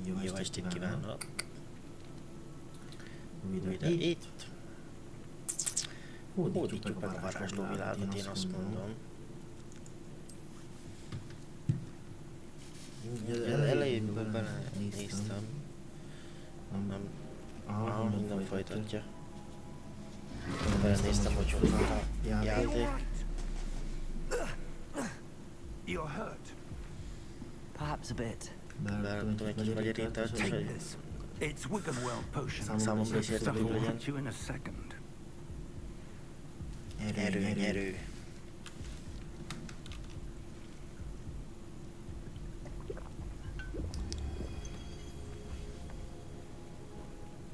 Jó estét kívánok! Újra itt. Hódítjuk meg a Varázslóvilágot, én azt mondom. Elejéből belenéztem. Nem folytatja. Belenéztem, hogy hogy a játék. You're hurt. Perhaps a bit. Bár tudom, egy kis vagy érintett, hogy It's Wiggenweld potion. számomra is érthető Stuff will legyen. hit you in a second. Erő.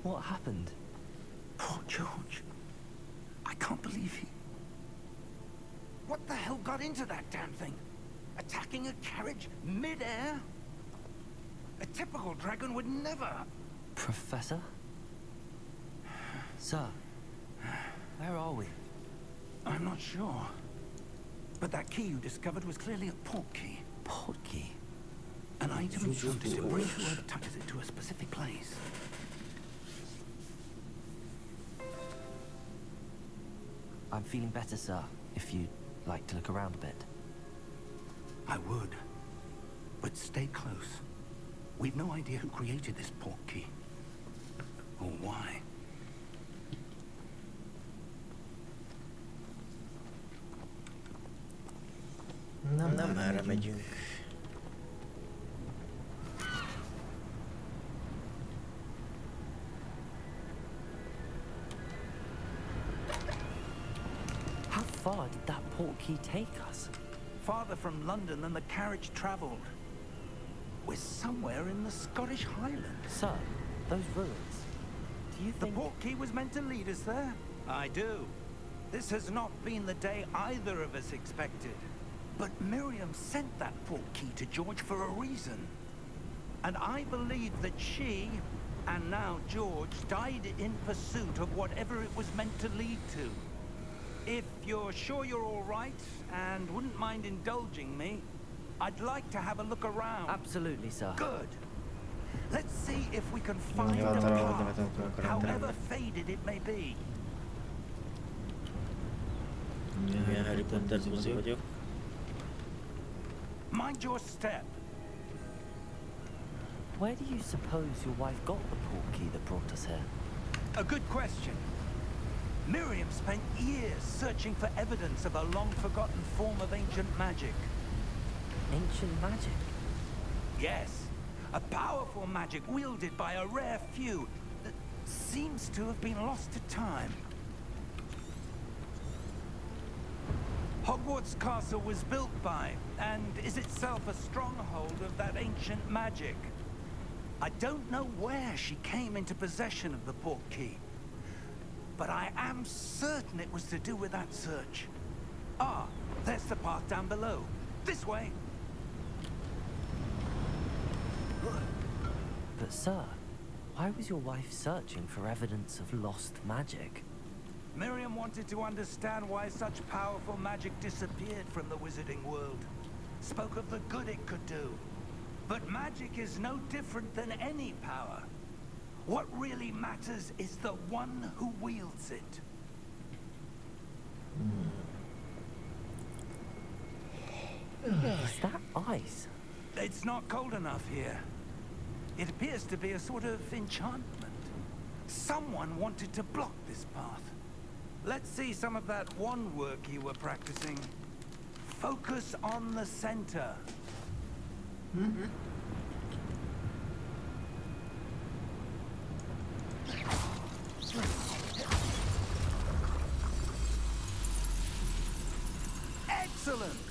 What happened? Poor George. I can't believe he... What the hell got into that damn thing? Attacking a carriage mid-air? A typical dragon would never... Professor? Sir, where are we? I'm not sure. But that key you discovered was clearly a port key. Port key? An item enchanted to bring whoever touches it to a specific place. I'm feeling better, sir, if you'd like to look around a bit. I would. But stay close. We've no idea who created this port key. Or why. Nem erre megyünk. How far did that port key take us? Farther from London than the carriage travelled. We're somewhere in the Scottish Highlands. Sir, those ruins. Do you The think... port key was meant to lead us there? I do. This has not been the day either of us expected. But Miriam sent that port key to George for a reason. And I believe that she, and now George, died in pursuit of whatever it was meant to lead to. If you're sure you're all right, and wouldn't mind indulging me, I'd like to have a look around. Absolutely, sir. Good. Let's see if we can find a path, however faded it may be. Milyen Harry Potter buzi vagyok. Mind your step. Where do you suppose your wife got the port key that brought us here? A good question. Miriam spent years searching for evidence of a long-forgotten form of ancient magic. Ancient magic? Yes, a powerful magic wielded by a rare few that seems to have been lost to time. Hogwarts Castle was built by, and is itself a stronghold of that ancient magic. I don't know where she came into possession of the port key, but I am certain it was to do with that search. Ah, there's the path down below. This way. But sir, why was your wife searching for evidence of lost magic? Miriam wanted to understand why such powerful magic disappeared from the wizarding world. Spoke of the good it could do. But magic is no different than any power. What really matters is the one who wields it. Is that ice? It's not cold enough here. It appears to be a sort of enchantment. Someone wanted to block this path. Let's see some of that wand work you were practicing. Focus on the center. Excellent!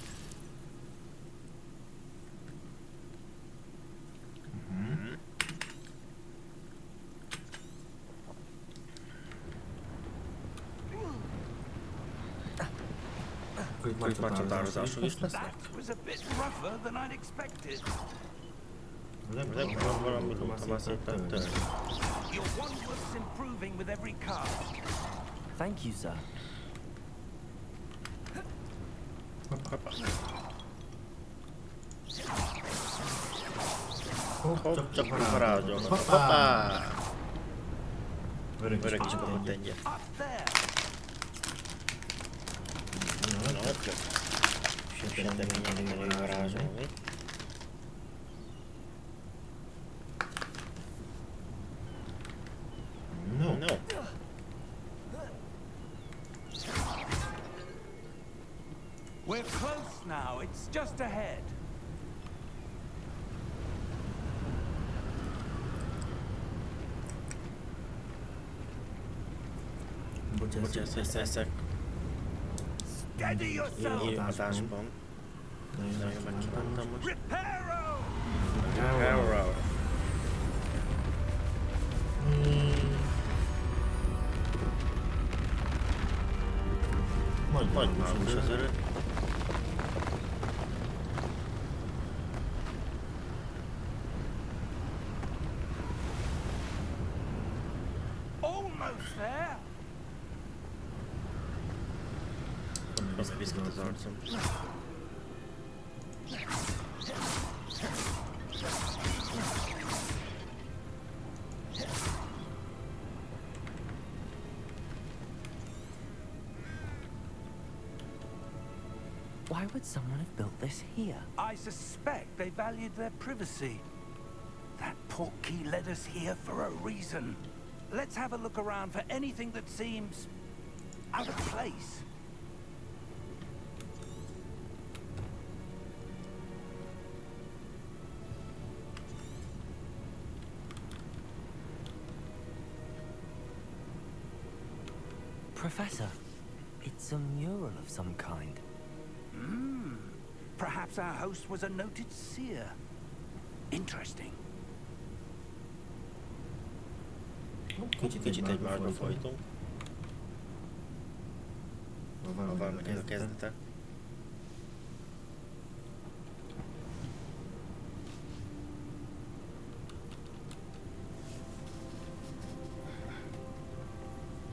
Itt már csatározások is lesznek. That was a bit rougher than I'd expected. Nem valami lóta szépen tört. Your wand work's improving with every cast. Thank you, sir. Hopp, csak varázsolnak. Hoppá! Öreg is kapott egyet. Up there. Na, oké. Sejteményen kell varázsolni. No. We're close now. It's just ahead. Bocsász, hogy szeszek. Steady yourself. Én hatásban. Nagyon megkívántam most. Reparo. Reparo. Nagy mágus az öreg. Almost there. Viszket az arcom. Why would someone have built this here? I suspect they valued their privacy. That portkey led us here for a reason. Let's have a look around for anything that seems out of place. Professor, it's a mural of some kind. Perhaps our host was a noted seer. Interesting. Kicsit egymásba folytunk. Ha valami ez a kezdete.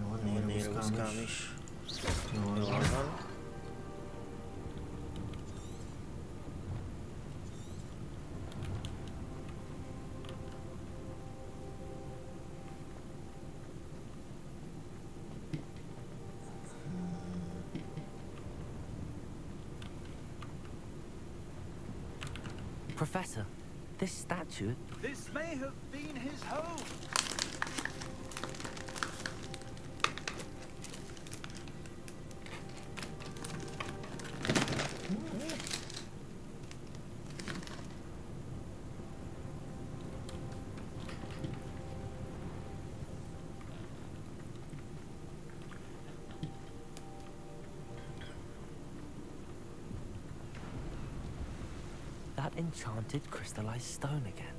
Van nérószkám is. Jól van. Professor, this statue... This may have been his home. That enchanted crystallized stone again.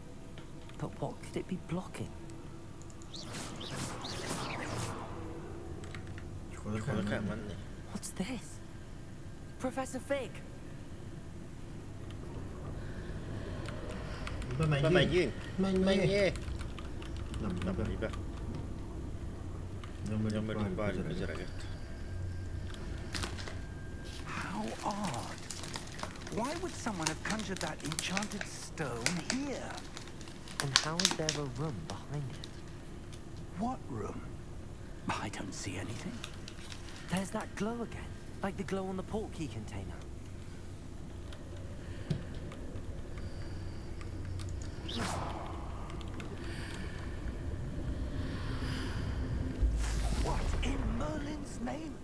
But what could it be blocking? Hol kell menni? What's this? Professor Fig! Bemegyünk? Menjél! Nem megy be. Nyomjuk, várjuk az öreget. How odd. Why would someone have conjured that enchanted stone here? And how is there a room behind it? What room? I don't see anything. There's that glow again, like the glow on the portkey container. What in Merlin's name?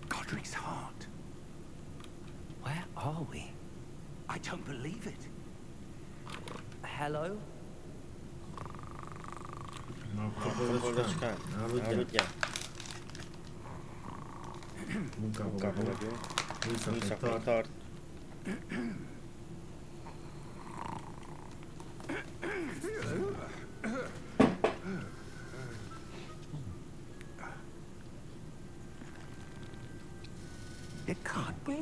Godric's heart. Where are we? I don't believe it. Hello? Kapolgacskán, aludjál. Munkába vagyunk. Műszak tart. It can't be.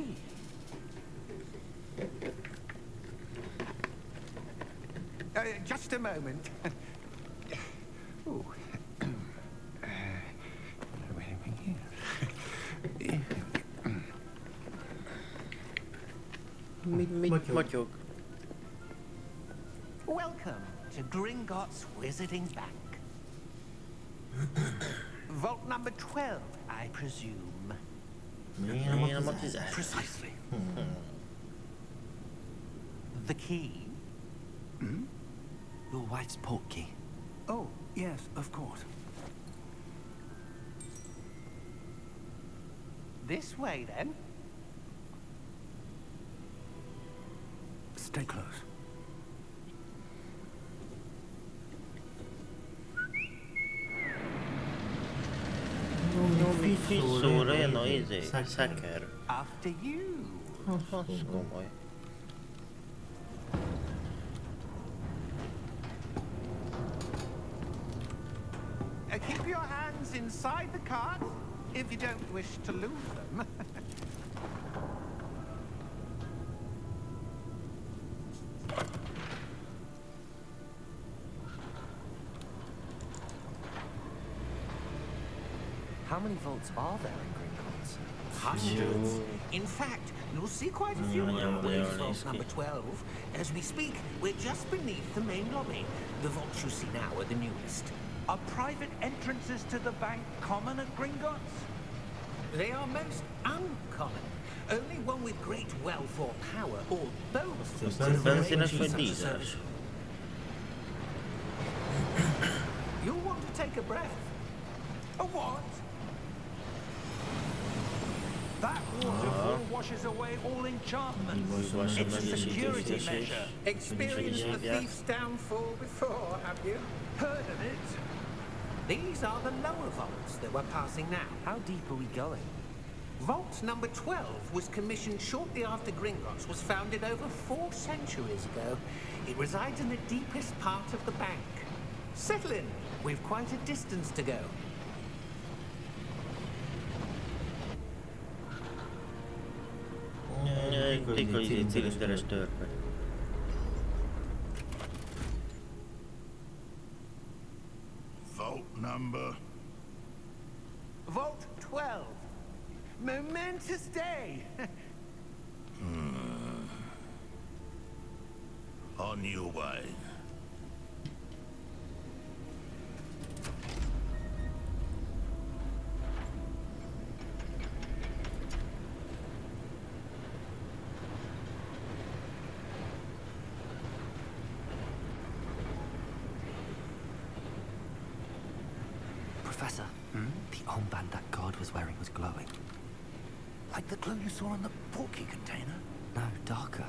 Just a moment. Ooh. Mit motyog? Welcome to Gringotts Wizarding Bank. Vault number 12, I presume. Precisely. The key? Hmm? Your wife's portkey. Oh, yes, of course. This way, then. Stay close. After you. Keep your hands inside the cart if you don't wish to lose them. How many vaults are there in Gringotts? Hundreds. In fact, you'll see quite a few on our way to vault number 12. As we speak, we're just beneath the main lobby. The vaults you see now are the newest. Are private entrances to the bank common at Gringotts? They are most uncommon. Only one with great wealth or power, or both, Pues can no arrange tienes such a medidas. service. You'll want to take a breath. A what? That waterfall washes away all enchantments. It's a security measure. Experienced the thief's downfall before, have you? Heard of it? These are the lower vaults that we're passing now. How deep are we going? Vault number 12 was commissioned shortly after Gringotts was founded over 4 centuries ago. It resides in the deepest part of the bank. Settle in. We've quite a distance to go. Vault number. Vault 12. Momentous day. On your way. Professor, the armband that guard was wearing was glowing. Like the glow you saw on the portkey container? No, darker.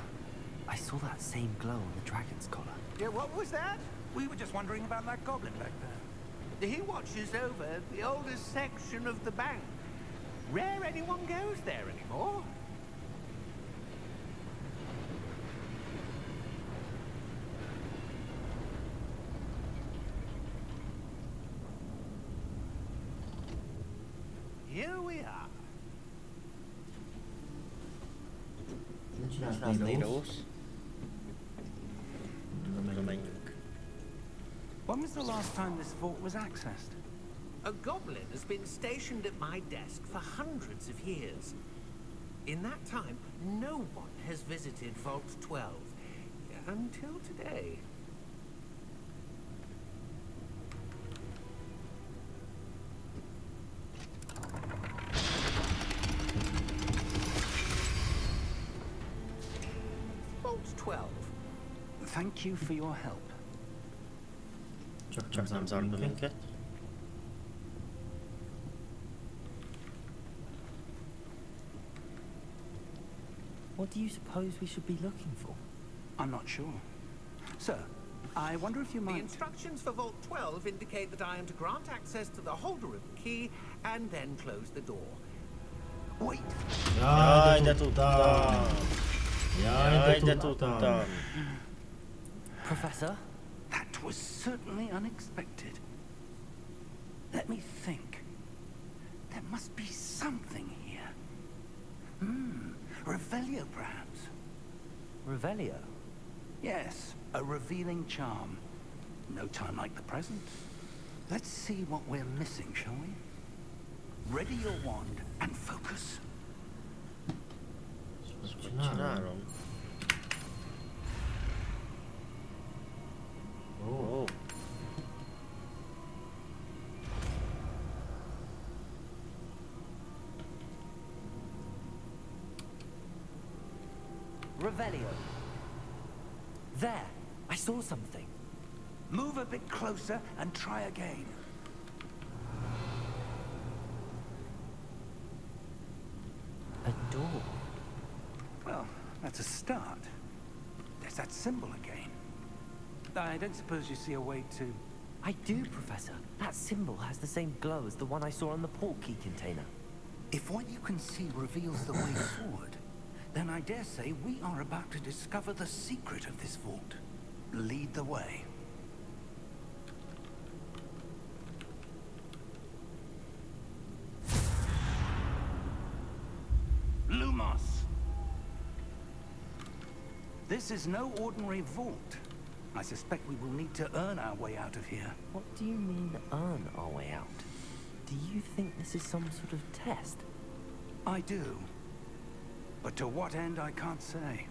I saw that same glow on the dragon's collar. Yeah, what was that? We were just wondering about that goblin back there. He watches over the oldest section of the bank. Rare anyone goes there anymore. Here we are. When was the last time this vault was accessed? A goblin has been stationed at my desk for hundreds of years. In that time, no one has visited Vault 12. Until today. Vault 12. Thank you for your help. Csak nem zart be minket. What do you suppose we should be looking for? I'm not sure. Sir, I wonder if you might... The instructions for Vault 12 indicate that I am to grant access to the holder of the key and then close the door. Wait! Jaj, de tudtam! Jaj, de tudtam! Professor? That was certainly unexpected. Let me think. There must be something here. Revelio, perhaps. Revelio? Yes, a revealing charm. No time like the present. Let's see what we're missing, shall we? Ready your wand and focus. Csinálom. Revelio. There, I saw something. Move a bit closer and try again. A door. Well, that's a start. There's that symbol again. I don't suppose you see a way to... I do, Professor. That symbol has the same glow as the one I saw on the port key container. If what you can see reveals the way forward, then I dare say we are about to discover the secret of this vault. Lead the way. Lumos! This is no ordinary vault. I suspect we will need to earn our way out of here. What do you mean, earn our way out? Do you think this is some sort of test? I do. But to what end, I can't say.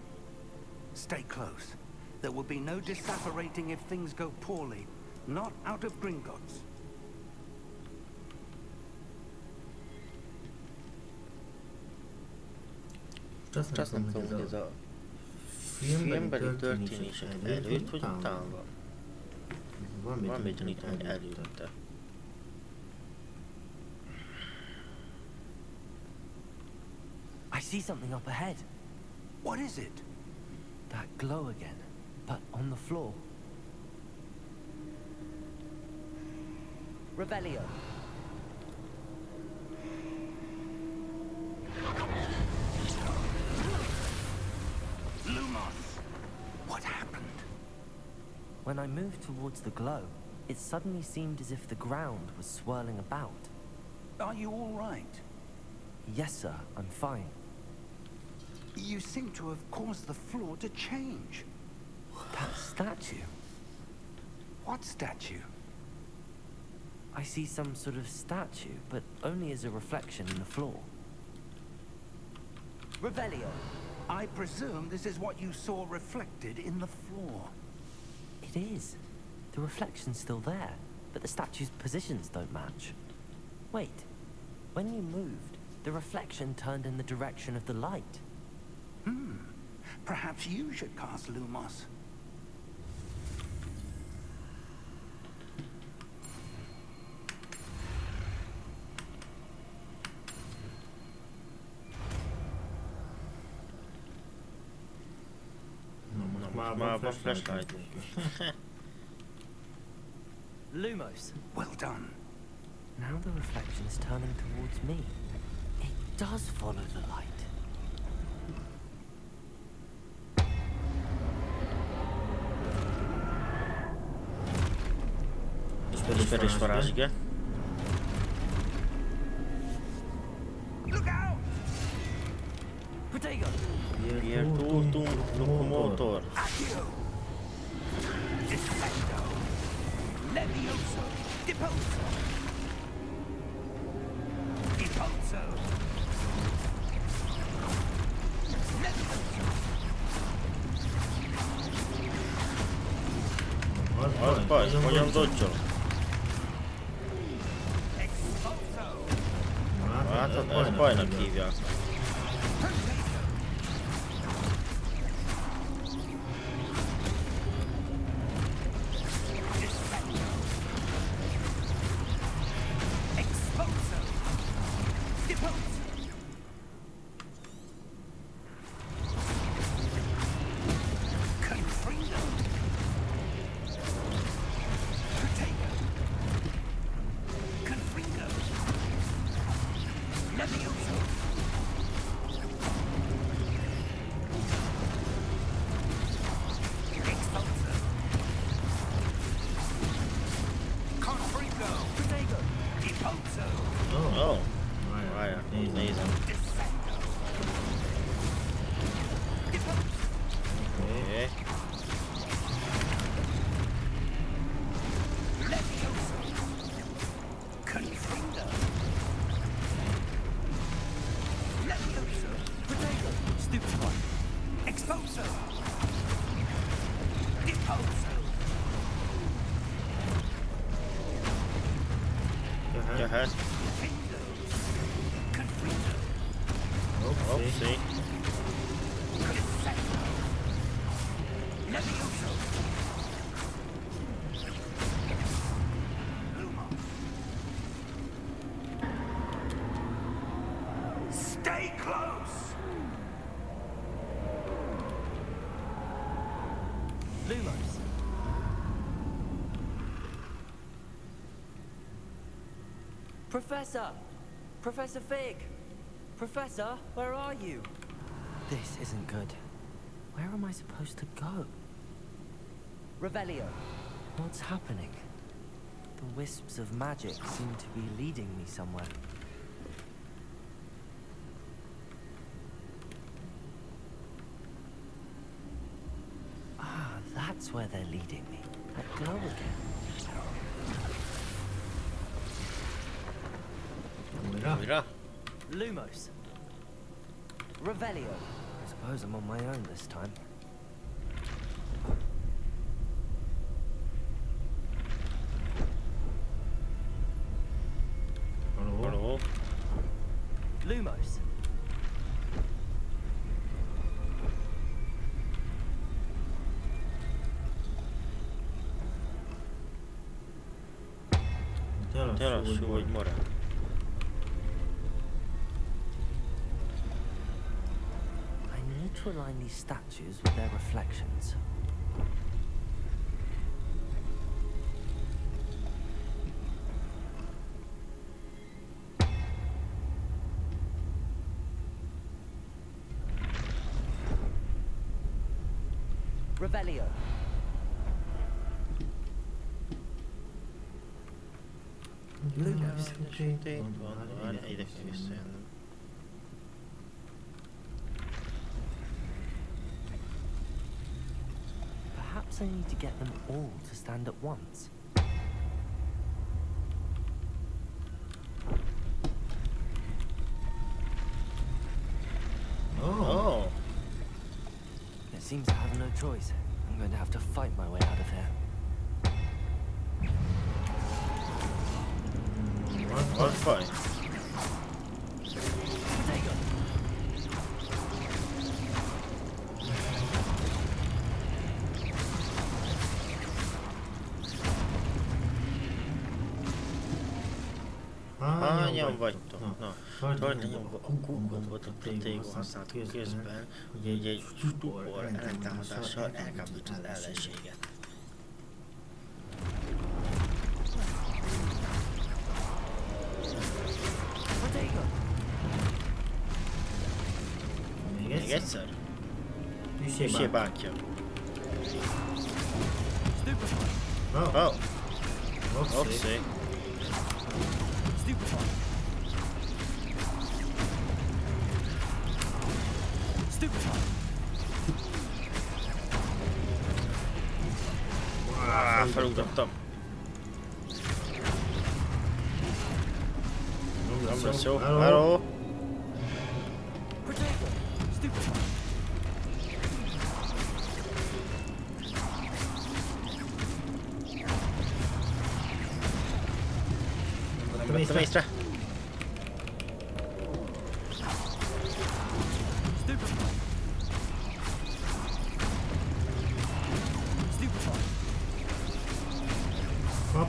Stay close. There will be no disapparating if things go poorly. Not out of Gringotts. Azt nem tudom, hogy ez a filmbeli történések előtt, vagy után van. Van egy gyanító, hogy előtte. I see something up ahead. What is it? That glow again, but on the floor. Revelio. Lumos! What happened? When I moved towards the glow, it suddenly seemed as if the ground was swirling about. Are you all right? Yes, sir, I'm fine. You seem to have caused the floor to change. That statue. What statue? I see some sort of statue, but only as a reflection in the floor. Revelio. I presume this is what you saw reflected in the floor. It is. The reflection's still there, but the statue's positions don't match. Wait. When you moved, the reflection turned in the direction of the light. Perhaps you should cast Lumos. Már van flashlight. Lumos. Well done. Now the reflection is turning towards me. It does follow the light. Ismerős varázs, igen. Look out! Protego! Virtutum locomotor. Accio! Defendo! Levioso! Deposo! Deposo! Levioso! Az baj, hogyan dodge-ol? Hát ez bajnak hívják. Jöhet. Oopsie. Stay close! Lumos. Professor! Professor Fig! Professor, where are you? This isn't good. Where am I supposed to go? Revelio. What's happening? The wisps of magic seem to be leading me somewhere. Ah, that's where they're leading me. That glow again. Újra? Lumos. Revelio. I suppose I'm on my own this time. Való. Lumos. Te lassú, hogy marad. To align these statues with their reflections. Revelio. Lumos. Ide kell visszajönnöm. Perhaps I need to get them all to stand at once. Oh! It seems I have no choice. I'm going to have to fight my way out of here. What fight? Hányan vagytok? Na, tartani nyomva a kúkot volt a protégó használatok közben, hogy egy stupor ellentámadással elkábítja az ellenséget. Még egyszer? Puszi Pacsi. Oh! Oopsie. Felugrottam. Nem lesz jó. Hello! Nem vettem észre.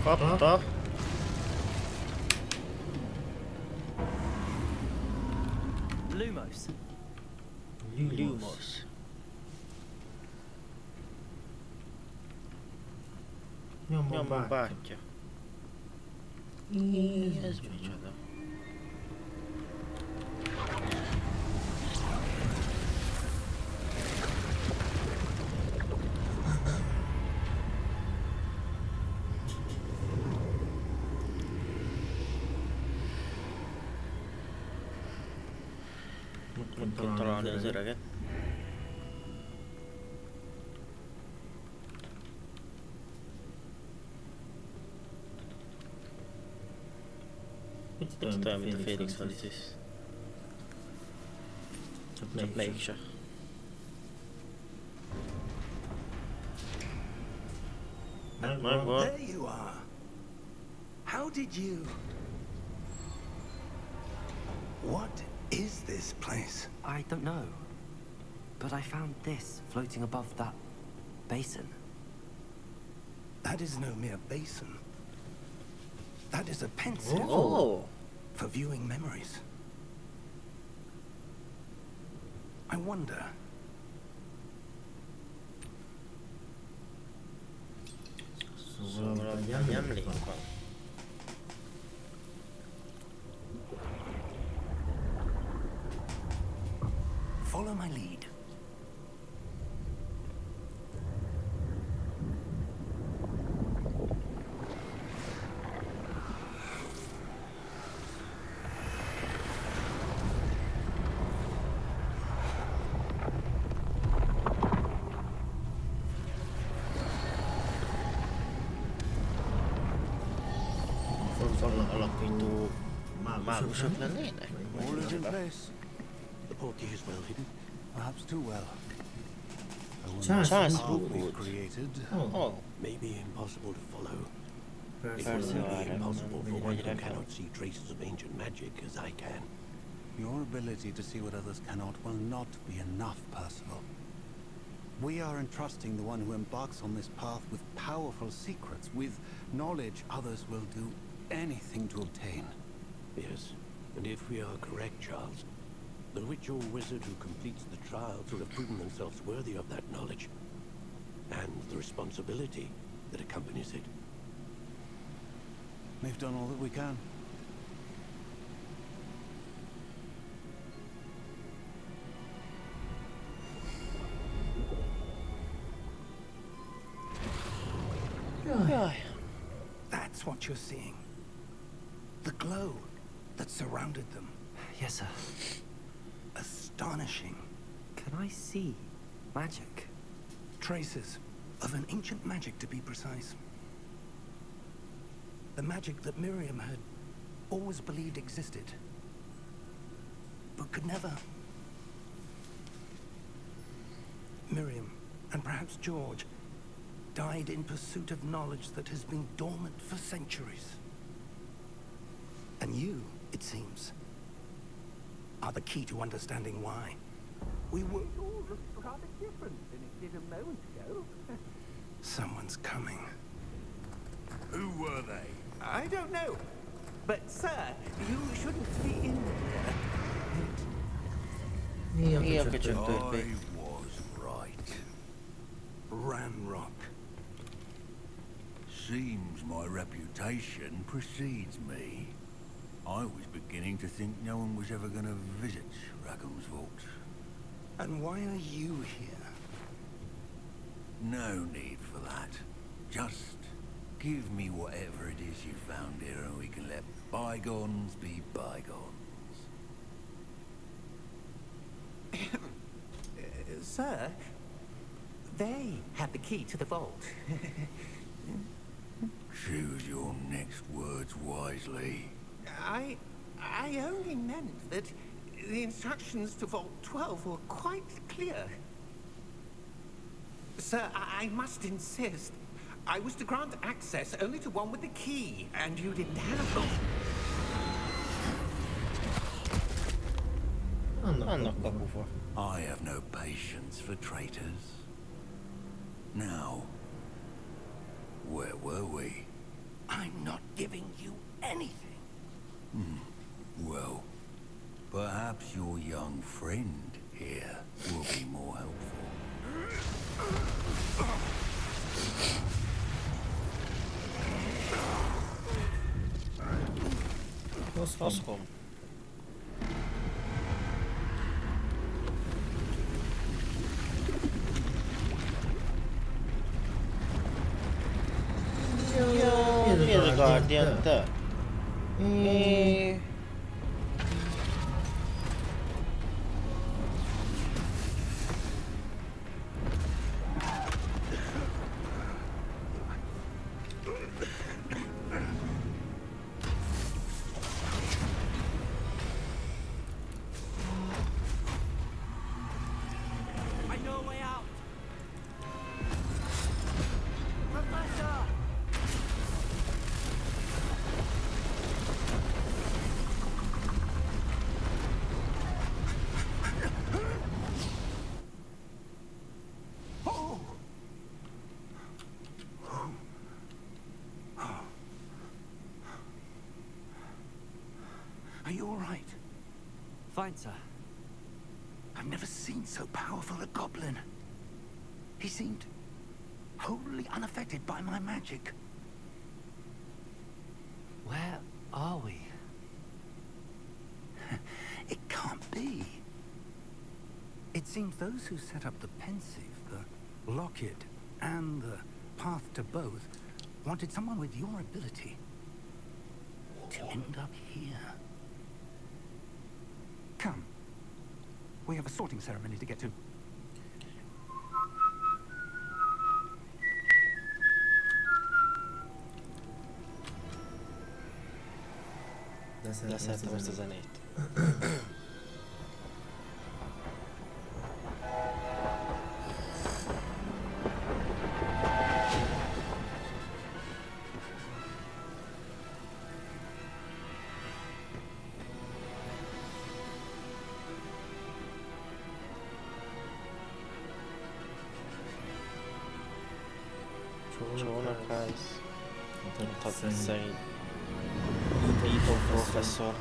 Kapta. Lumos. Lumos. Nyomon bátyja. Ez micsoda? Meg kell találni az öreget. Itt olyan, mint a Félix Felicis. Csak mégse. Megvan. There you are. How did you... What is this place? I don't know. But I found this floating above that basin. That is no mere basin. That is a pencil Oh. for viewing memories. I wonder. Szóval valami emlék van. Follow my lead. Alapító mágusok lennének? All is in place. The portkey is well hidden, perhaps too well. Charles We've created Oh. may be impossible to follow. It Persze will be arra impossible for mondom, one hogy who egyre cannot see traces of ancient magic as I can. Your ability to see what others cannot will not be enough, Percival. We are entrusting the one who embarks on this path with powerful secrets, with knowledge others will do anything to obtain. Yes, and if we are correct, Charles, the witch or wizard who completes the trials will have proven themselves worthy of that knowledge, and the responsibility that accompanies it. We've done all that we can. That's what you're seeing. The glow that surrounded them. Yes, sir. Astonishing. Can I see magic? Traces of an ancient magic, to be precise. The magic that Miriam had always believed existed, but could never. Miriam, and perhaps George, died in pursuit of knowledge that has been dormant for centuries. And you, it seems, are the key to understanding why. We were all rather different than it did a moment ago. Someone's coming. Who were they? I don't know. But, sir, you shouldn't be in here. Mi a köcsög I történt? was right. Ranrock. Seems my reputation precedes me. I was beginning to think no one was ever going to visit Rackham's vault. And why are you here? No need for that. Just give me whatever it is you found here and we can let bygones be bygones. Sir, they had the key to the vault. Choose your next words wisely. I only meant that the instructions to Vault 12 were quite clear. Sir, I must insist. I was to grant access only to one with the key, and you didn't have them. Annak kapufa. I have no patience for traitors. Now, where were we? I'm not giving you anything. Well, perhaps your young friend here will be more helpful. Hozkom. Here's a guardian there. I know a way out. Professor! Fine, sir. I've never seen so powerful a goblin. He seemed wholly unaffected by my magic. Where are we? It can't be. It seems those who set up the pensive, the locket, and the path to both wanted someone with your ability to end up here. Come. We have a sorting ceremony to get to. Leszertem ezt a zenét. Csónakász. Mutatni szerint Ító professzor.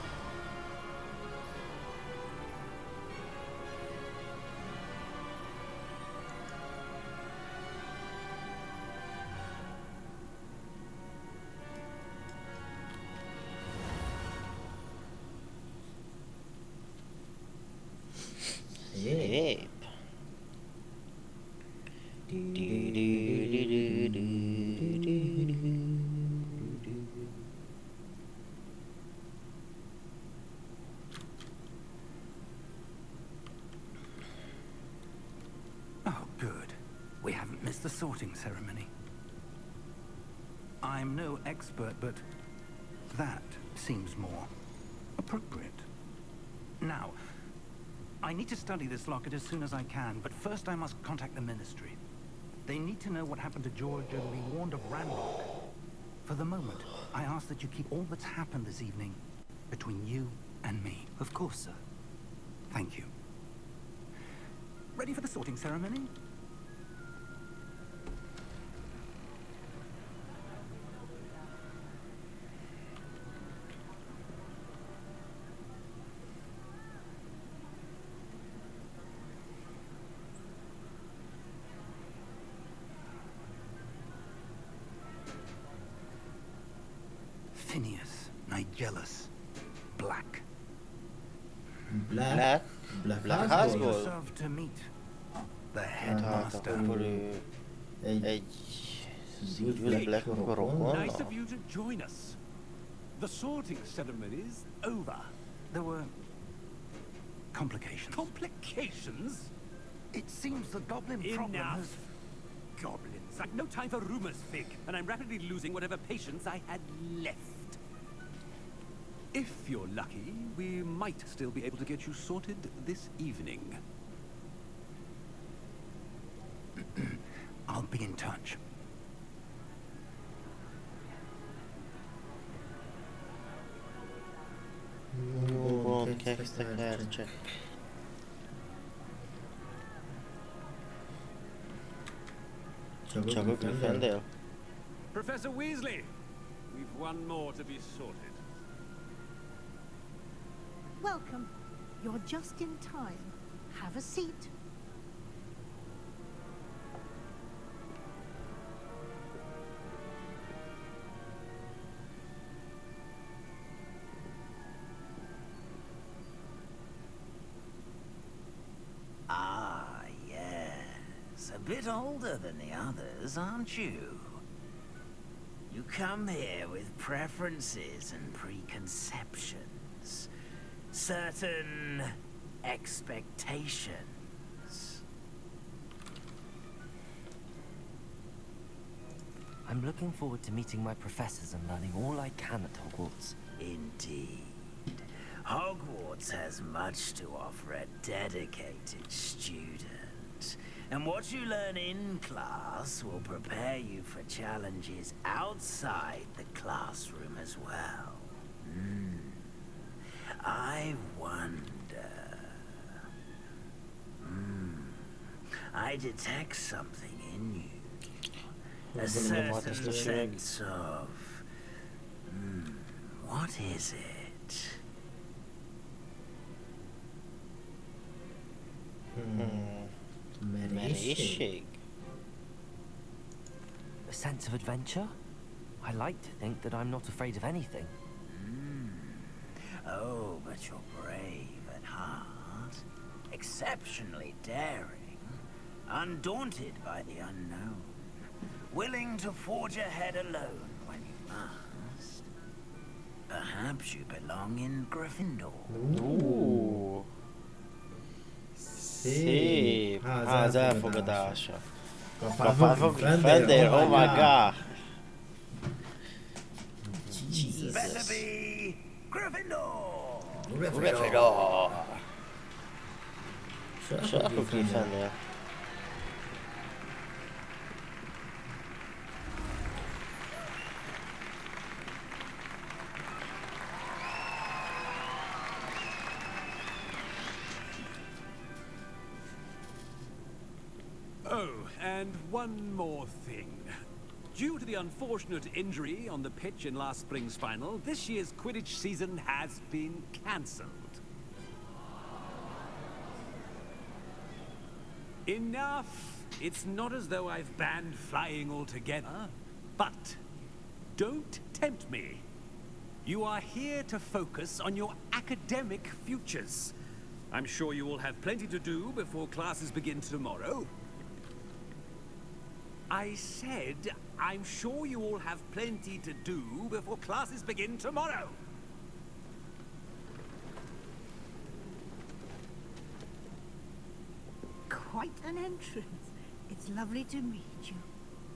Szép. Oh, good. We haven't missed the sorting ceremony. I'm no expert, but that seems more appropriate. Now, I need to study this locket as soon as I can, but first I must contact the Ministry. They need to know what happened to George and be warned of Ranrock. For the moment, I ask that you keep all that's happened this evening between you and me. Of course, sir. Thank you. Ready for the sorting ceremony? Phineas, Nigellus, Black. Black házból? Yourself to meet the Hát headmaster. akkor ő egy szívül Black rokon. Nice of you to join us. The sorting ceremony is over. There were complications. Complications? It seems the goblin problem Enough. has... Goblins. I've no time for rumors, Fig, and I'm rapidly losing whatever patience I had left. If you're lucky, we might still be able to get you sorted this evening. I'll be in touch. Nyugodt, kezdtek ercsek. Csak a Gryffindor? Professor Weasley, we've one more to be sorted. Welcome. You're just in time. Have a seat. Ah, yes. A bit older than the others, aren't you? You come here with preferences and preconceptions. Certain expectations. I'm looking forward to meeting my professors and learning all I can at Hogwarts. Indeed. Hogwarts has much to offer a dedicated student. And what you learn in class will prepare you for challenges outside the classroom as well. I wonder... I detect something in you. A certain sense of... what is it? Merészség. A sense of adventure? I like to think that I'm not afraid of anything. Oh, but you're brave at heart. Exceptionally daring. Undaunted by the unknown. Willing to forge ahead alone when you must. Perhaps you belong in Gryffindor. Ooh. Szép. Az elfogadása. Fender, oh my god. Jesus. Better be Gryffindor! Gryffindor. Csak Gryffindor. Oh, and one more thing. Due to the unfortunate injury on the pitch in last spring's final, this year's Quidditch season has been cancelled. Enough! It's not as though I've banned flying altogether. But don't tempt me. You are here to focus on your academic futures. I'm sure you will have plenty to do before classes begin tomorrow. I said, I'm sure you all have plenty to do before classes begin tomorrow. Quite an entrance. It's lovely to meet you.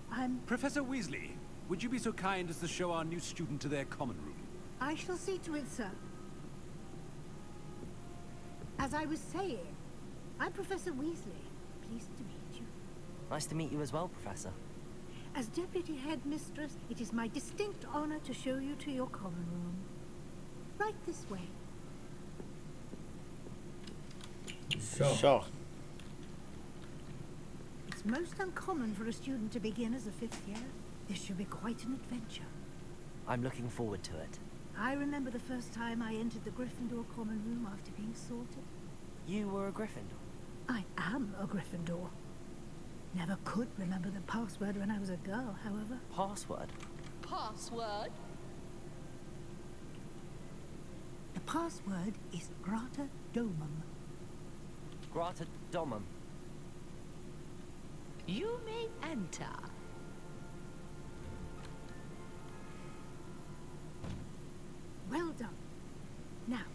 I'm... Professor Weasley, would you be so kind as to show our new student to their common room? I shall see to it, sir. As I was saying, I'm Professor Weasley. Pleased to meet you. Nice to meet you as well, Professor. As Deputy Headmistress, it is my distinct honor to show you to your common room. Right this way. Sure. It's most uncommon for a student to begin as a 5th year. This should be quite an adventure. I'm looking forward to it. I remember the first time I entered the Gryffindor common room after being sorted. You were a Gryffindor? I am a Gryffindor. Never could remember the password when I was a girl, however. Password? Password? The password is Grata Domum. Grata Domum. You may enter. Well done. Now,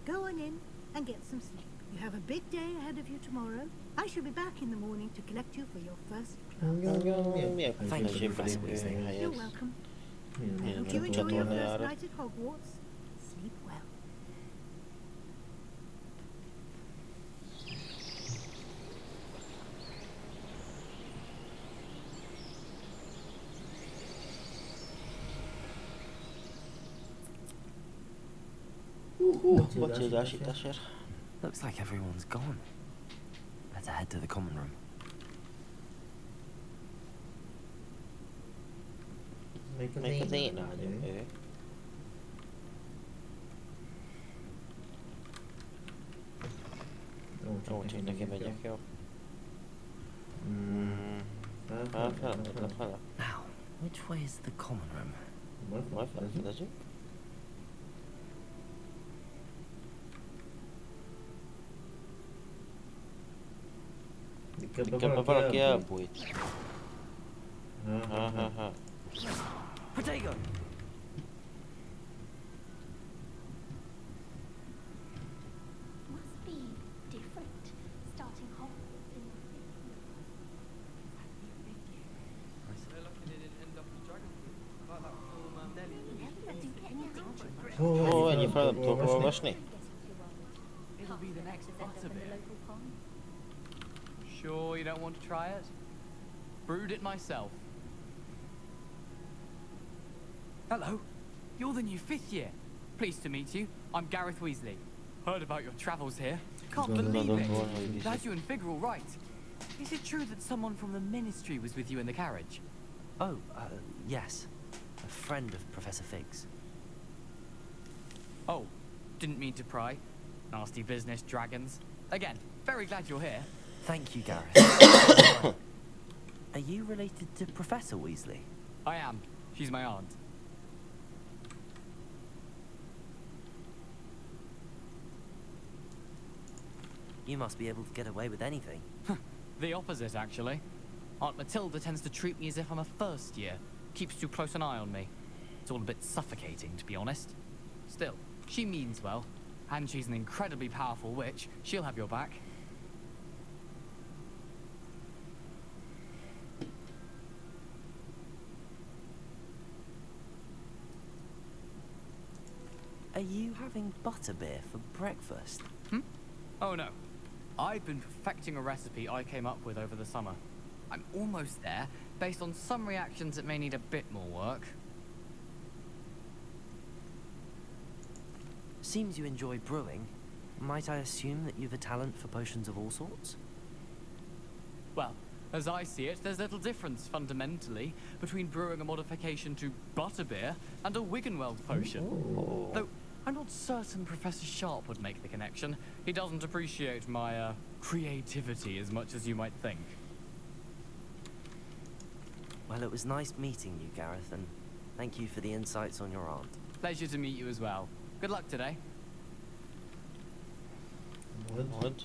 go on in and get some sleep. You have a big day ahead of you tomorrow. I shall be back in the morning to collect you for your first class. Thank you, Professor Weasley. You're welcome. I hope you enjoy your first night at Hogwarts. Sleep well. Looks like everyone's gone. Better head to the common room. Make az én ágyam ő. Ó, csak neki megyek, jó? Fele. Now, which way is the common room? Majd felfedezünk. Inkább valaki elbújt. Potato! Must be different, starting Hogwarts in Ó, ennyi fel nem tudok olvasni. It'll be the next butterbeer. Sure you don't want to try it? Brewed it myself. Hello, you're the new 5th year. Pleased to meet you. I'm Gareth Weasley. Heard about your travels here. Can't believe it. Glad you and Fig are all right. Is it true that someone from the Ministry was with you in the carriage? Oh, yes. A friend of Professor Fig's. Oh, didn't mean to pry. Nasty business, dragons. Again, very glad you're here. Thank you, Gareth. Are you related to Professor Weasley? I am. She's my aunt. You must be able to get away with anything. The opposite, actually. Aunt Matilda tends to treat me as if I'm a first year. Keeps too close an eye on me. It's all a bit suffocating, to be honest. Still, she means well. And she's an incredibly powerful witch. She'll have your back. Are you having butterbeer for breakfast? Oh no. I've been perfecting a recipe I came up with over the summer. I'm almost there, based on some reactions that may need a bit more work. Seems you enjoy brewing. Might I assume that you've a talent for potions of all sorts? Well, as I see it, there's little difference, fundamentally, between brewing a modification to butterbeer and a Wiggenweld potion. Ooh. Though, I'm not certain Professor Sharp would make the connection. He doesn't appreciate my, creativity as much as you might think. Well, it was nice meeting you, Gareth, and thank you for the insights on your aunt. Pleasure to meet you as well. Good luck today. What?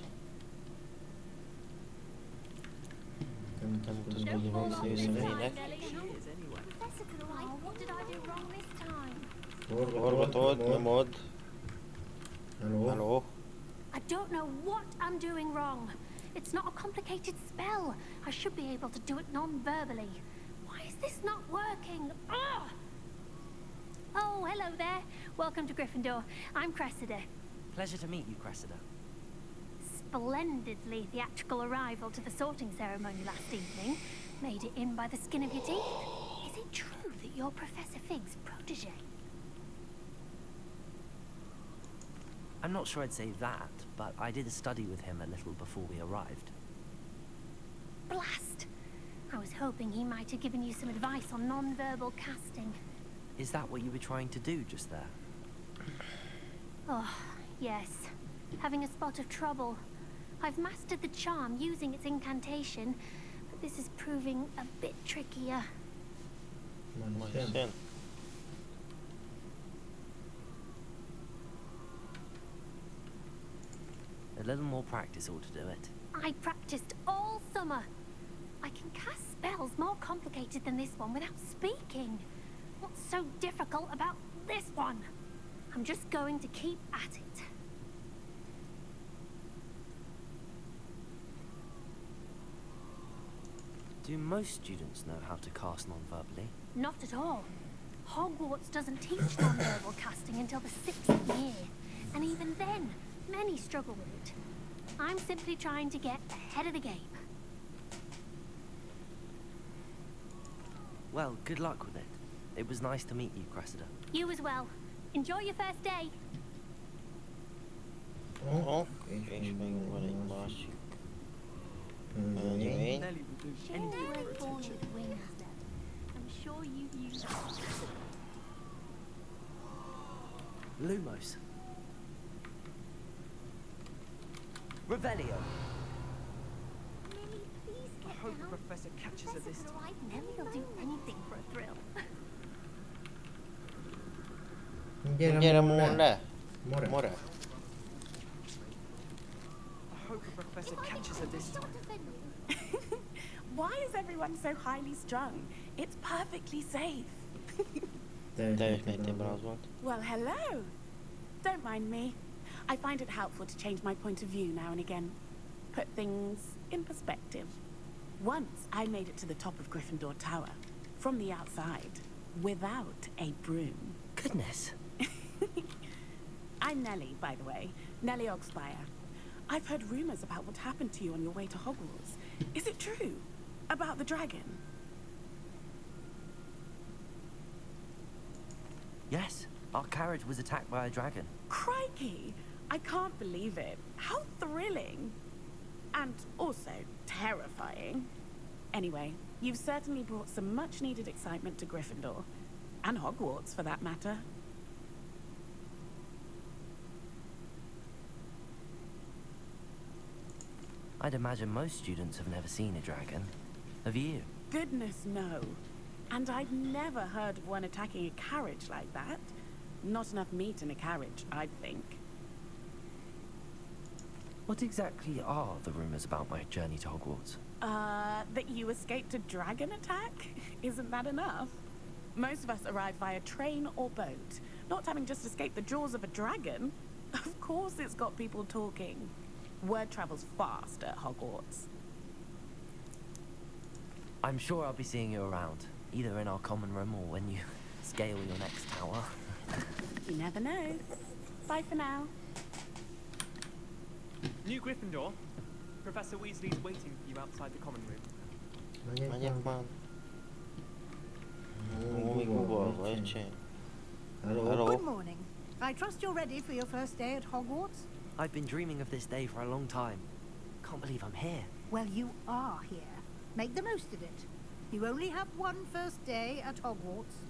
Professor could write. What did I do wrong this time? Forgatod, nyomod. Hello? I don't know what I'm doing wrong. It's not a complicated spell. I should be able to do it non-verbally. Why is this not working? Ugh! Oh, hello there. Welcome to Gryffindor. I'm Cressida. Pleasure to meet you, Cressida. Splendidly theatrical arrival to the sorting ceremony last evening. Made it in by the skin of your teeth. Is it true that you're Professor Fig's protege? I'm not sure I'd say that, but I did a study with him a little before we arrived. Blast! I was hoping he might have given you some advice on non-verbal casting. Is that what you were trying to do just there? Oh, yes. Having a spot of trouble. I've mastered the charm using its incantation, but this is proving a bit trickier. A little more practice ought to do it. I practiced all summer. I can cast spells more complicated than this one without speaking. What's so difficult about this one? I'm just going to keep at it. Do most students know how to cast non-verbally? Not at all. Hogwarts doesn't teach non-verbal casting until the 6th year. And even then, many struggle with it. I'm simply trying to get ahead of the game. Well, good luck with it. It was nice to meet you, Cressida. You as well. Enjoy your first day. Oh, és még van egy másik. Növény. I'm sure you've used Lumos. Revelio. Millie, please get I hope down. Professor catches her this Professor's time. right. Nelly'll do anything for a thrill. Gyere More. More. I hope the Professor catches her this time. Why is everyone so highly strung? It's perfectly safe. Teljes mértékben az volt. Well, hello. Don't mind me. I find it helpful to change my point of view now and again. Put things in perspective. Once I made it to the top of Gryffindor Tower, from the outside, without a broom. Goodness. I'm Nellie, by the way. Nellie Ogspire. I've heard rumors about what happened to you on your way to Hogwarts. Is it true? About the dragon? Yes, our carriage was attacked by a dragon. Crikey! I can't believe it. How thrilling! And also terrifying. Anyway, you've certainly brought some much-needed excitement to Gryffindor. And Hogwarts, for that matter. I'd imagine most students have never seen a dragon. Have you? Goodness, no. And I'd never heard of one attacking a carriage like that. Not enough meat in a carriage, I'd think. What exactly are the rumors about my journey to Hogwarts? That you escaped a dragon attack? Isn't that enough? Most of us arrive via train or boat, not having just escaped the jaws of a dragon. Of course it's got people talking. Word travels fast at Hogwarts. I'm sure I'll be seeing you around, either in our common room or when you scale your next tower. You never know. Bye for now. New Gryffindor. Professor Weasley's waiting for you outside the common room. Megyek már. Még ugorva, öcsém. Good morning. I trust you're ready for your first day at Hogwarts? I've been dreaming of this day for a long time. Can't believe I'm here. Well, you are here. Make the most of it. You only have one first day at Hogwarts.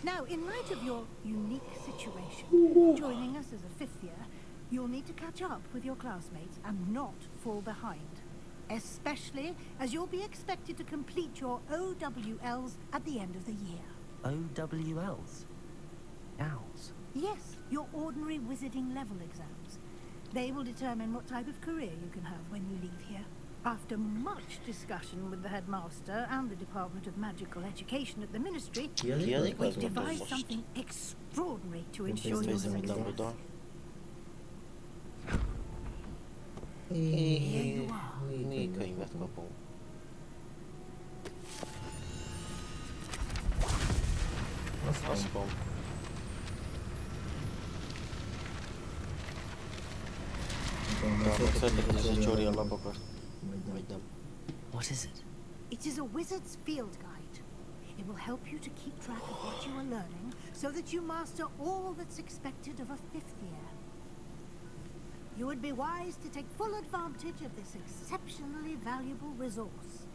Now, in light of your unique situation, joining us as a fifth year, you'll need to catch up with your classmates and not fall behind. Especially as you'll be expected to complete your OWLs at the end of the year. OWLs? Owls? Yes, your ordinary wizarding level exams. They will determine what type of career you can have when you leave here. After much discussion with the headmaster and the Department of Magical Education at the Ministry, we've devised something extraordinary to ensure your success. Here you are. Négy könyvet kapunk. Aszkom. Szeretnék, hogy ez csórja a lapokat. Vagy nem. What is it? It is a wizard's field guide. It will help you to keep track of what you are learning so that you master all that's expected of a fifth year. You would be wise to take full advantage of this exceptionally valuable resource.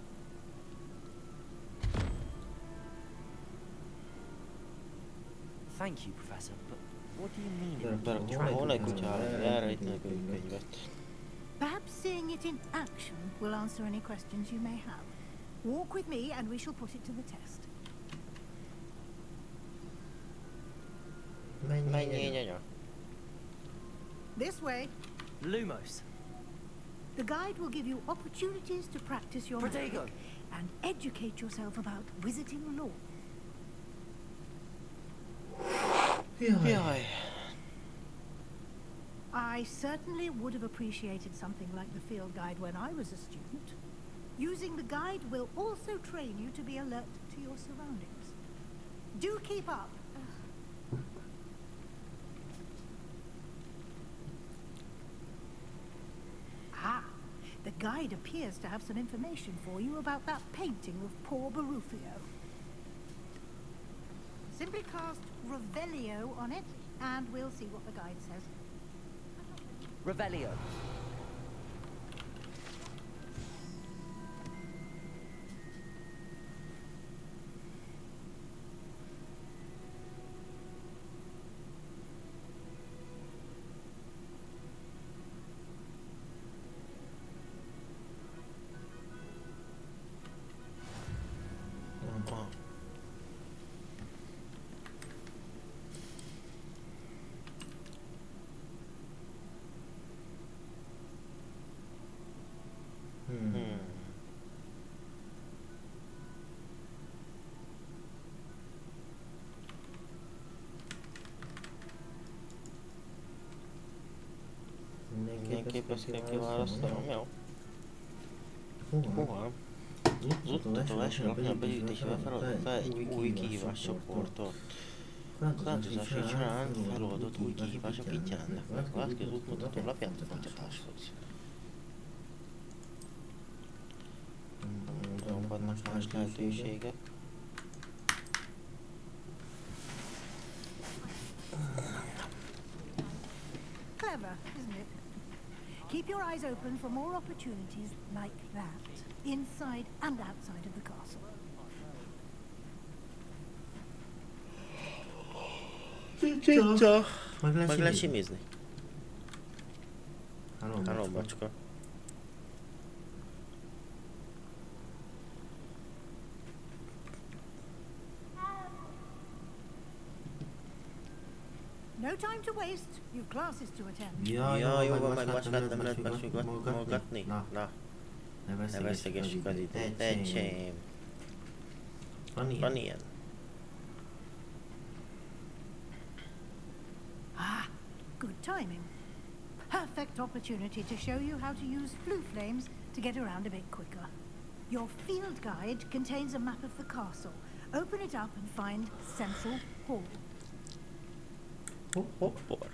Thank you, Professor, but what do you mean? Hol egy kutyára? Elrejtnek egy könyvet. Perhaps seeing it in action will answer any questions you may have. Walk with me and we shall put it to the test. Menj, anya. This way. Lumos. The guide will give you opportunities to practice your magic and educate yourself about wizarding lore. Jaj. I certainly would have appreciated something like the field guide when I was a student. Using the guide will also train you to be alert to your surroundings. Do keep up. The guide appears to have some information for you about that painting of poor Barufio. Simply cast Revelio on it, and we'll see what the guide says. Revelio. Mindenképp ezt kell kiválasztanom, jó? Hova? Az uttatás alapján begyűjtésvel feladott fel egy új kihíváscsoportot. Változásai során feloldott új kihívások itt jelennek meg. Változó az útmutató alapján kutatáshoz. Vannak más lehetőségek. Clever, isn't it? Keep your eyes open for more opportunities like that, inside and outside of the castle. Cica! Meg lehet simizni. Halló, macska. No time to waste. You've classes to attend. Ja, jó van, meg most lettem megnyugatni. Na, ne vesztegessük az időt. Tecsém. Van ilyen. Ah, good timing. Perfect opportunity to show you how to use flue flames to get around a bit quicker. Your field guide contains a map of the castle. Open it up and find Central Hall. Hoppor.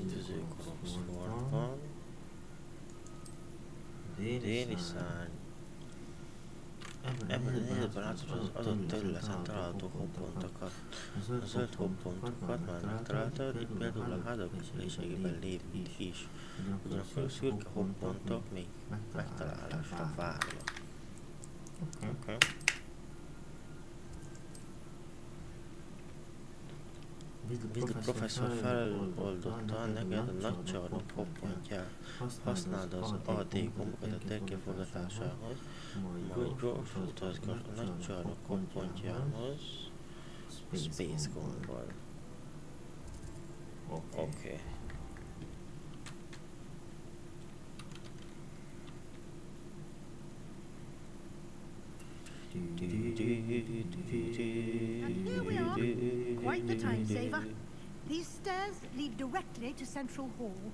Üdvözőkorokszorban. Déli szárny. Ebben a helyzetben látod az adott területen található hopppontokat. A zöld hopppontokat már megtaláltad, itt például a házak közelségében lévők is. Ugyanakkor a szürke hopppontok még megtalálásra várnak. Okay. Vízli professzor feloldotta neked a nagy csarnok hoppontját. Használd az AD gombokat a térkép forgatásához, majd gyors utazgass a nagy csarnok hoppontjához Space gombbal. Oké. And here we are. Quite the time saver. These stairs lead directly to Central Hall.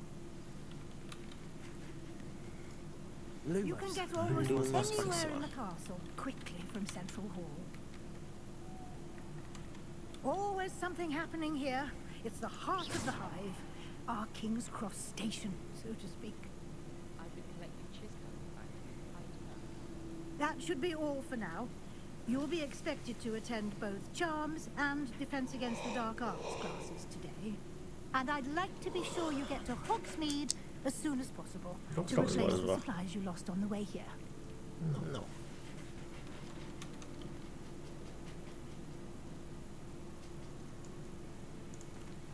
You can get almost anywhere in the castle quickly from Central Hall. Always something happening here. It's the heart of the hive. Our King's Cross station, so to speak. That should be all for now. You'll be expected to attend both Charms and Defense Against the Dark Arts classes today. And I'd like to be sure you get to Hogsmeade as soon as possible to replace the supplies you lost on the way here. No.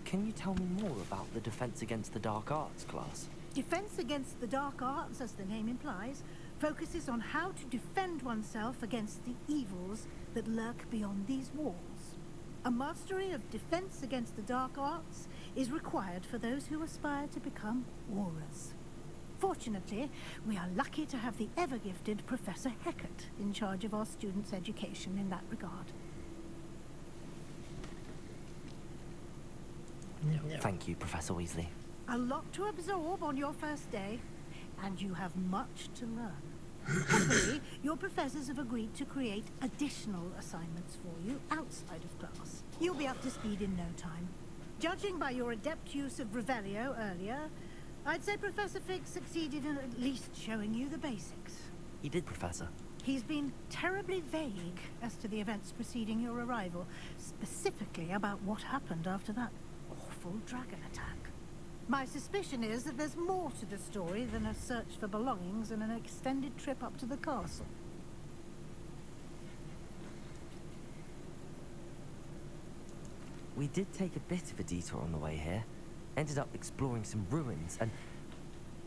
Can you tell me more about the Defense Against the Dark Arts class? Defense Against the Dark Arts, as the name implies, focuses on how to defend oneself against the evils that lurk beyond these walls. A mastery of Defense Against the Dark Arts is required for those who aspire to become auras. Fortunately, we are lucky to have the ever-gifted Professor Hecat in charge of our students' education in that regard. Thank you, Professor Weasley. A lot to absorb on your first day, and you have much to learn. Happily, your professors have agreed to create additional assignments for you outside of class. You'll be up to speed in no time. Judging by your adept use of Revelio earlier, I'd say Professor Fig succeeded in at least showing you the basics. He did, Professor. He's been terribly vague as to the events preceding your arrival, specifically about what happened after that awful dragon attack. My suspicion is that there's more to the story than a search for belongings and an extended trip up to the castle. We did take a bit of a detour on the way here. Ended up exploring some ruins and...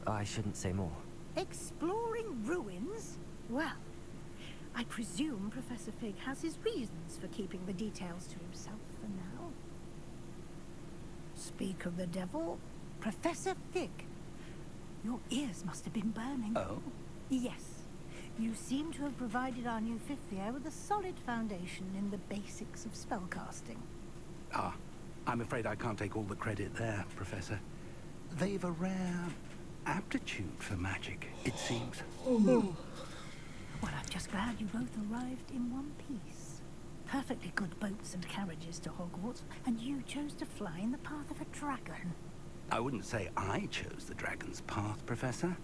I shouldn't say more. Exploring ruins? Well, I presume Professor Fig has his reasons for keeping the details to himself for now. Speak of the devil, Professor Fig. Your ears must have been burning. Oh? Yes. You seem to have provided our new fifth year with a solid foundation in the basics of spellcasting. Ah, I'm afraid I can't take all the credit there, Professor. They've a rare aptitude for magic, it seems. Well, I'm just glad you both arrived in one piece. Perfectly good boats and carriages to Hogwarts, and you chose to fly in the path of a dragon. I wouldn't say I chose the dragon's path, Professor.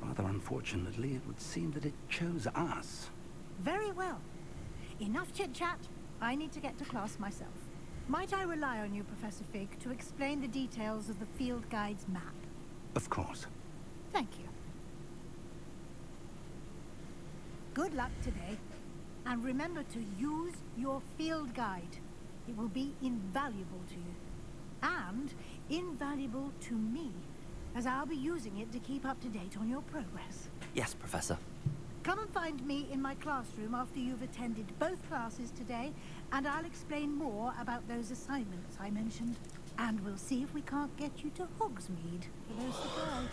Rather unfortunately, it would seem that it chose us. Very well. Enough chit-chat. I need to get to class myself. Might I rely on you, Professor Fig, to explain the details of the field guide's map? Of course. Thank you. Good luck today. And remember to use your field guide. It will be invaluable to you. And invaluable to me, as I'll be using it to keep up to date on your progress. Yes, Professor. Come and find me in my classroom after you've attended both classes today, and I'll explain more about those assignments I mentioned. And we'll see if we can't get you to Hogsmeade for those supplies.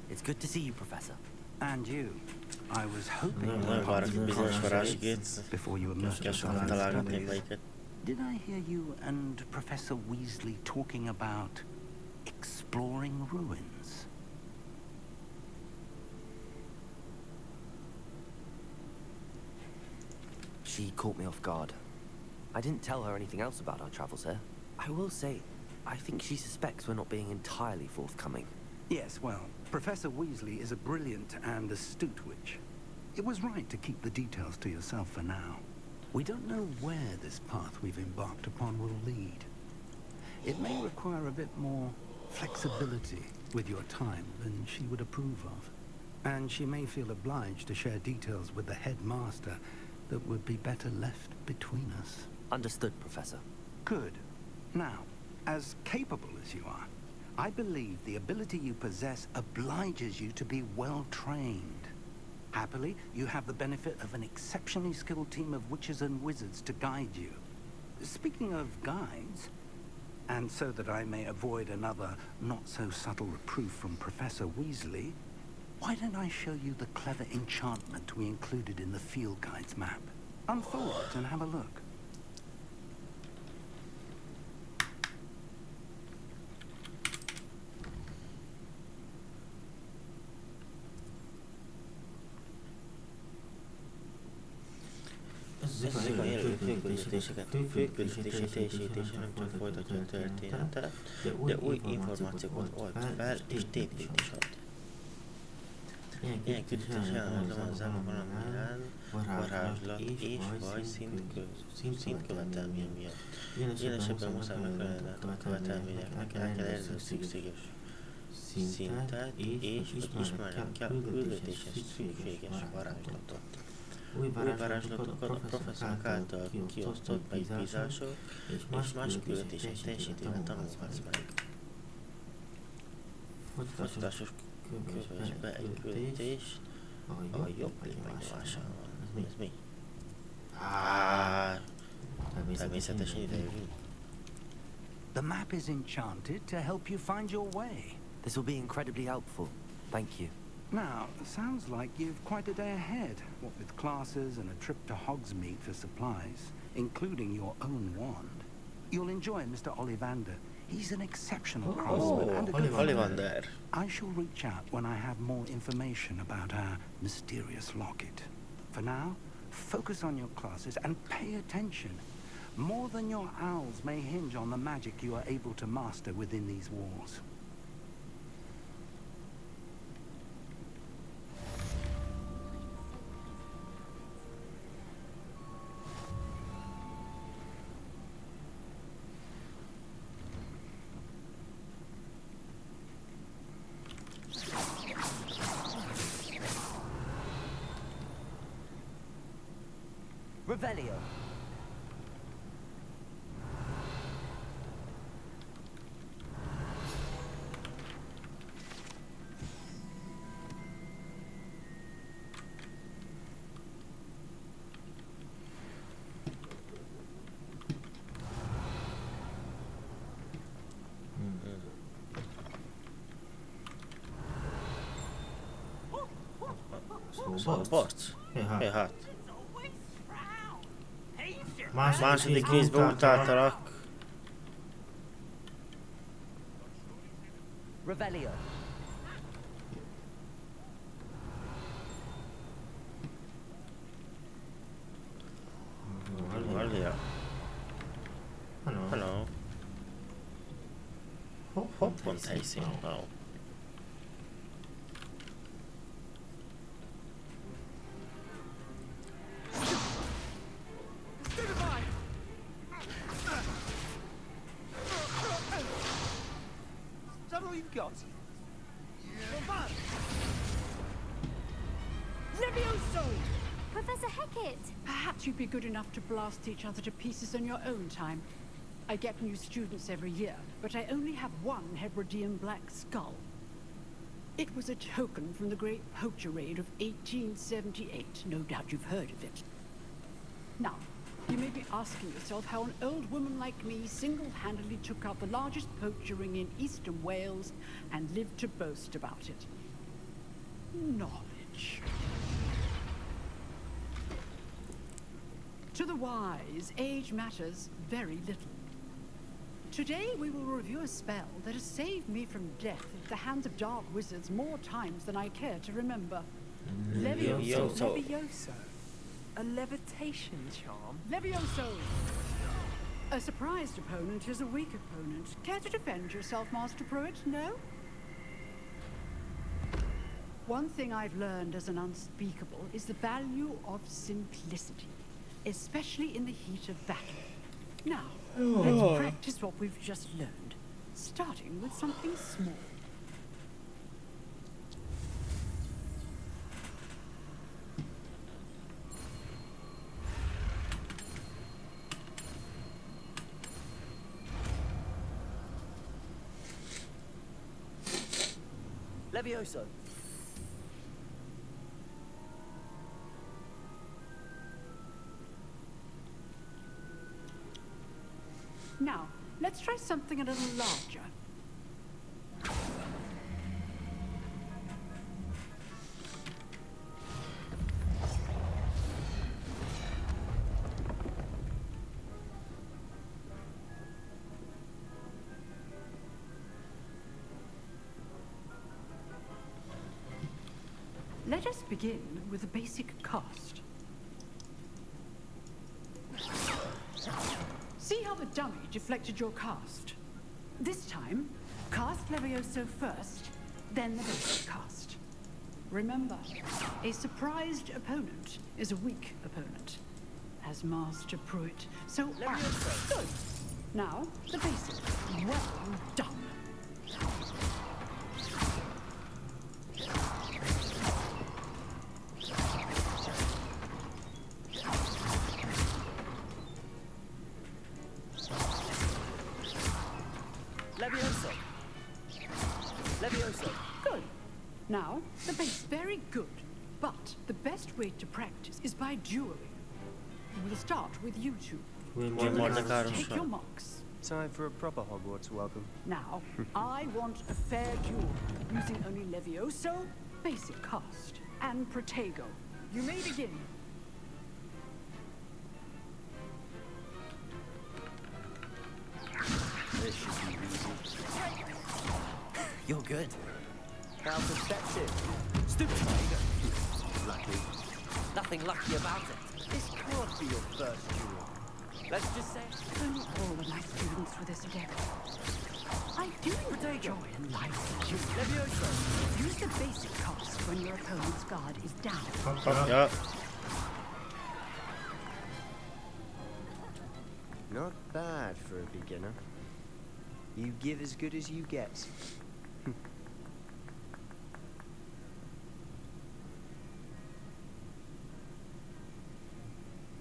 It's good to see you, Professor. And you. I was hoping before you immersed yourself in studies. Did I hear you and Professor Weasley talking about exploring ruins? She caught me off guard. I didn't tell her anything else about our travels here. I will say, I think she suspects we're not being entirely forthcoming. Yes, well, Professor Weasley is a brilliant and astute witch. It was right to keep the details to yourself for now. We don't know where this path we've embarked upon will lead. It may require a bit more flexibility with your time than she would approve of. And she may feel obliged to share details with the headmaster that would be better left between us. Understood, Professor. Good. Now, as capable as you are, I believe the ability you possess obliges you to be well trained. Happily, you have the benefit of an exceptionally skilled team of witches and wizards to guide you. Speaking of guides, and so that I may avoid another not-so-subtle reproof from Professor Weasley, why don't I show you the clever enchantment we included in the field guide's map? Unfold it and have a look. Ezek a élő főküldetési teljesítése nem csak folytatja a történetet, de új információkat old fel és tétét is ad. Ilyen küldetés jelenleg van az elme valamilyen varázslat és vagy szint követelménye miatt. Ilyen esetben muszáj megfelelni a követelményeknek, el kell érni a szükséges szintet és ismerni kell a küldetéshez szükséges varázslatot. Új varázslatokat a professzorok által kiosztott megbízások és más küldetések teljesítővel tanulhatsz meg. Folytatásos kövesbe egy küldetést a jobb klik megnyomásával. Ez mi? Természetesen ide jövünk. The map is enchanted to help you find your way. This will be incredibly helpful. Thank you. Now, sounds like you've quite a day ahead, what with classes and a trip to Hogsmeade for supplies, including your own wand. You'll enjoy Mr. Ollivander. He's an exceptional craftsman and a good Ollivander. I shall reach out when I have more information about our mysterious locket. For now, focus on your classes and pay attention. More than your owls may hinge on the magic you are able to master within these walls. Revelio. Sports. Hát. Második részben utáltalak. Revelio. Hello. Hop pont helyszín. Wow. Got. Come on. Levioso! Professor Hecat! Perhaps you'd be good enough to blast each other to pieces on your own time. I get new students every year, but I only have one Hebridean black skull. It was a token from the Great Poacher Raid of 1878. No doubt you've heard of it. Now, you may be asking yourself how an old woman like me single-handedly took out the largest poacher ring in eastern Wales and lived to boast about it. Knowledge. To the wise, age matters very little. Today we will review a spell that has saved me from death at the hands of dark wizards more times than I care to remember. Levioso. Levioso. A levitation charm? Levioso! A surprised opponent is a weak opponent. Care to defend yourself, Master Pruitt? No? One thing I've learned as an unspeakable is the value of simplicity, especially in the heat of battle. Now, let's practice what we've just learned, starting with something small. Levioso. Now, let's try something a little larger. Let us begin with a basic cast. See how the dummy deflected your cast? This time, cast Levioso first, then the basic cast. Remember, a surprised opponent is a weak opponent. As Master Pruitt, so Levioso. Good. Now, the basic. Well done. Levioso. Levioso. Good. Now, the base. Very good. But the best way to practice is by dueling. We'll start with you two. Take your marks. Time for a proper Hogwarts welcome. Now, I want a fair duel, using only Levioso, basic cast, and Protego. You may begin. This should be easy. You're good. How perceptive. Stupid Tiger. Lucky. Nothing lucky about it. This can't be your first duel. Let's just say Don't all of my students for this again. I do enjoy and like you. Levioso. Use the basic cast when your opponent's guard is down. Ja. Not bad for a beginner. You give as good as you get.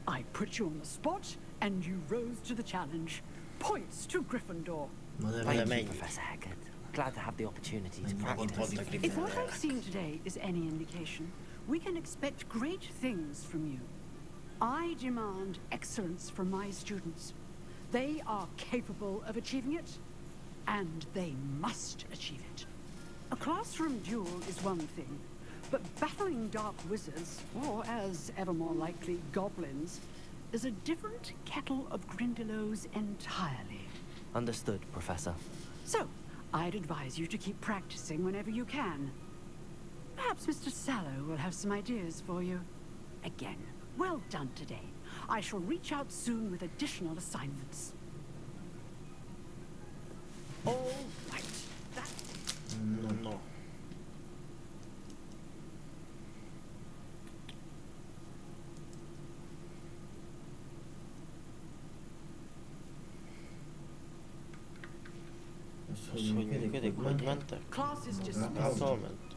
I put you on the spot, and you rose to the challenge. Points to Gryffindor. Thank you, Professor Hecat. Glad to have the opportunity to practice. If what I've seen today is any indication, we can expect great things from you. I demand excellence from my students. They are capable of achieving it, and they must achieve it. A classroom duel is one thing, but battling dark wizards, or as ever more likely, goblins, is a different kettle of Grindylows entirely. Understood, Professor. So, I'd advise you to keep practicing whenever you can. Perhaps Mr. Sallow will have some ideas for you. Again, well done today. I shall reach out soon with additional assignments. All right. No. Hogy működik, hogy mentek? Class is dismissed. Által ment.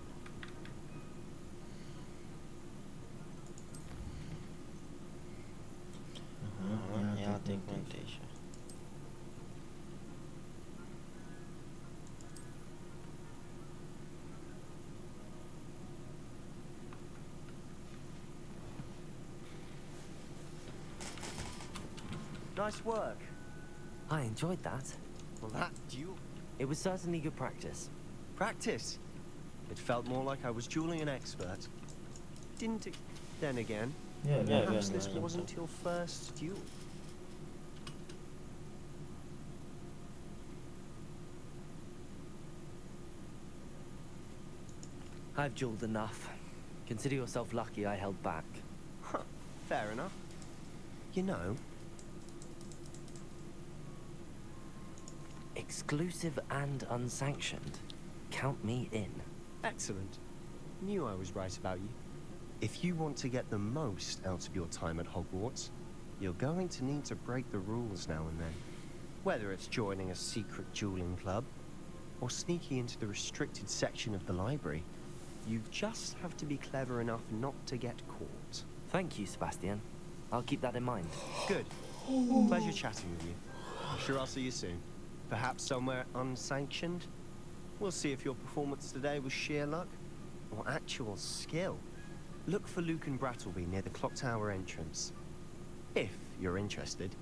megkötése. Nice work. I enjoyed that. Well, that duel... It was certainly good practice. Practice? It felt more like I was dueling an expert. Didn't it? Then again, perhaps this wasn't your first duel. I've dueled enough. Consider yourself lucky I held back. Huh, fair enough. You know... Exclusive and unsanctioned. Count me in. Excellent. Knew I was right about you. If you want to get the most out of your time at Hogwarts, you're going to need to break the rules now and then. Whether it's joining a secret dueling club, or sneaking into the restricted section of the library, you just have to be clever enough not to get caught. Thank you, Sebastian. I'll keep that in mind. Good. Pleasure chatting with you. I'm sure I'll see you soon. Perhaps somewhere unsanctioned? We'll see if your performance today was sheer luck or actual skill. Look for Luke and Brattleby near the clock tower entrance. If you're interested.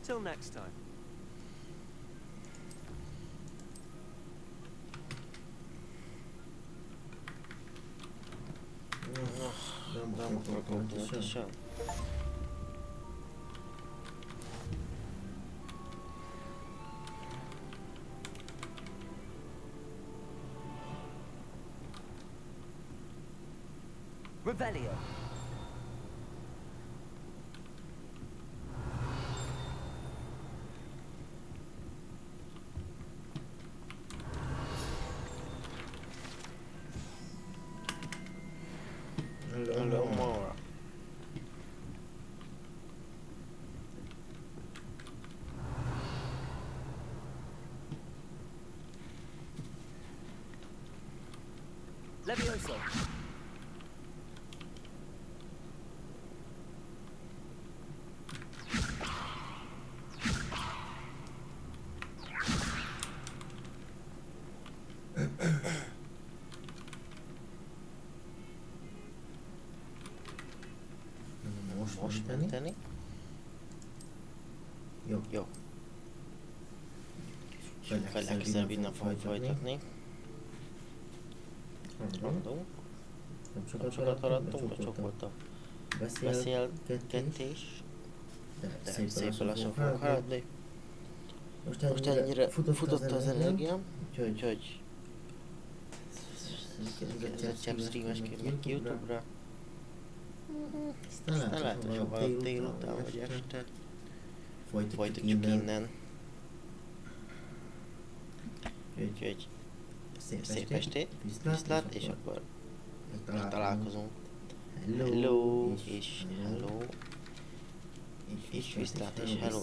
Till next time. Revelio. More. Levioso. Most menteni. Jó. Vagy legközelebb innen fogjuk folytatni. Haladunk. Nem sokat haladtunk, a csak volt a beszélgetés. De szépen lassan fogunk haladni. Most ennyire futott az energiám, úgyhogy kezdett streamesként még ki YouTube-ra. Aztán lehet, hogy sokkal délután vagy este folytatjuk innen. Úgyhogy szép estét, viszlát, és akkor találkozunk. Hello, és hello, és viszlát, és hello.